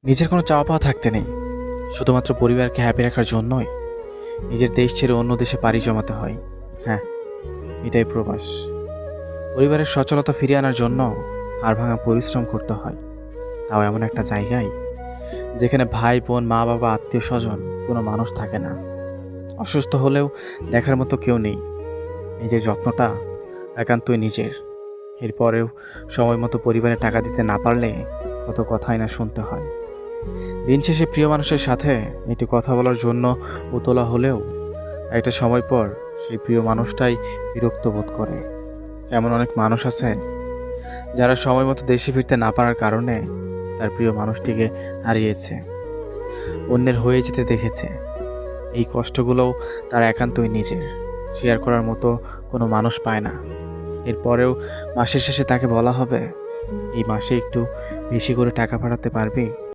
নিজের কোনো চাওয়া পাওয়া থাকতে নেই, শুধুমাত্র পরিবারকে হ্যাপি রাখার জন্যই নিজের দেশ ছেড়ে অন্য দেশে পাড়ি জমাতে হয়। হ্যাঁ, এটাই প্রবাস। পরিবারের সচলতা ফিরিয়ে আনার জন্য হাড় ভাঙা পরিশ্রম করতে হয়, তাও এমন একটা জায়গায় যেখানে ভাই বোন, মা বাবা, আত্মীয় স্বজন কোনো মানুষ থাকে না। অসুস্থ হলেও দেখার মতো কেউ নেই। নিজের যত্নটা একান্তই নিজের। এরপরেও সময় মতো পরিবারে টাকা দিতে না পারলে কত কথাই না শুনতে হয়। দিন শেষে প্রিয় মানুষের সাথে একটু কথা বলার জন্য উতলা হলেও একটা সময় পর সেই প্রিয় মানুষটাই বিরক্ত বোধ করে। এমন অনেক মানুষ আছে যারা সময় মতো দেশে ফিরতে না পারার কারণে তার প্রিয় মানুষটিকে হারিয়েছে, অন্যের হয়ে যেতে দেখেছে। এই কষ্টগুলোও তার একান্তই নিজের, শেয়ার করার মতো কোনো মানুষ পায় না। এরপরেও মাসের শেষে তাকে বলা হবে, এই মাসে একটু বেশি করে টাকা পাঠাতে পারবি?